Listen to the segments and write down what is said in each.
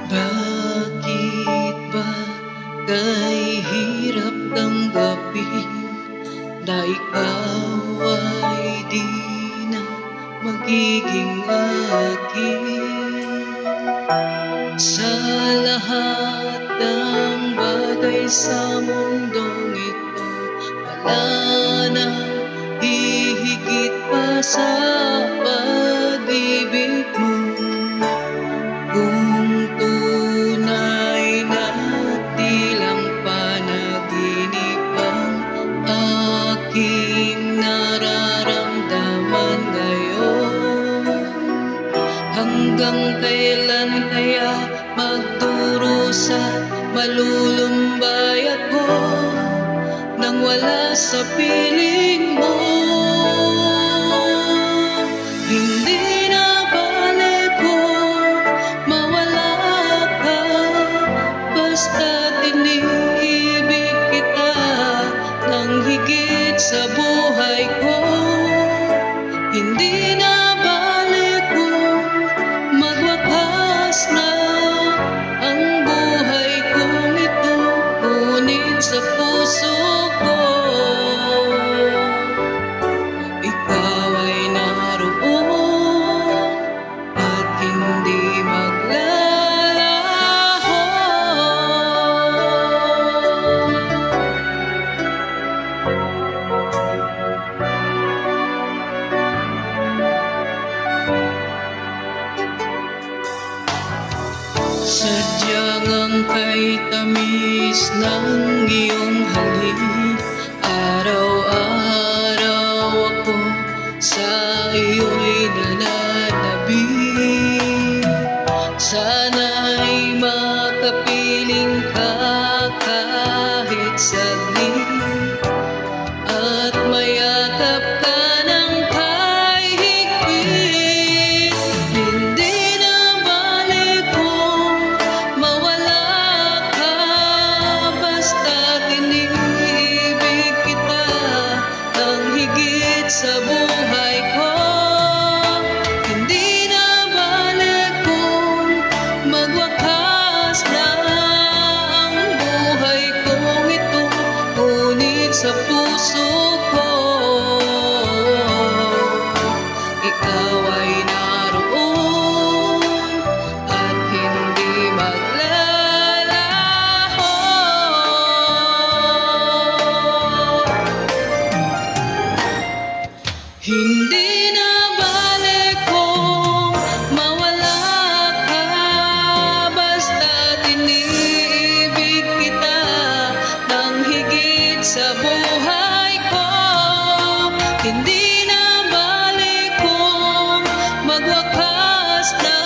Bakit ba kay hirap tanggapin na ikaw ay di na magiging akin? Sa lahat ng bagay sa mundong ito, wala na hihigit pa sa pag-ibig mo. Kung tunay na tilang panaginip ang aking nararamdaman ngayon, hanggang kailan kaya magdurusa't malulumbay ako nang wala sa piling mo? Hindi na bale kung mawala ka, basta't iniibig kita ng higit sa buhay ko. Hindi na bale kung magwakas na ang buhay kong ito, ngunit sa puso ko ikaw ay naroon at hindi maglalaho. Sadyang ang kay tamis ng iyong halik, araw-araw ako sa iyo'y nananabik. Sana'y makapiling ka kahit saglit at mayakap ka ng kahigpit. Hindi na bale kung mawala ka, basta't iniibig kita ng higit sa buhay ko. Hindi na bale kung magwakas na ang buhay kong ito, ngunit sa puso ko ikaw ay naroon at hindi maglalaho. Hindi na bale kung mawala ka, basta't iniibig kita ng higit sa buhay ko. Hindi na bale kung magwakas na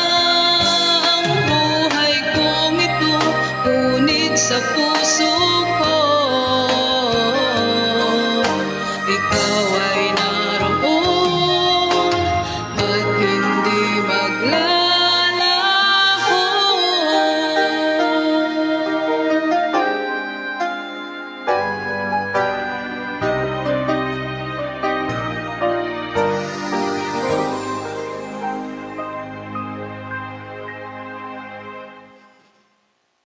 ang buhay kong ito, ngunit sa puso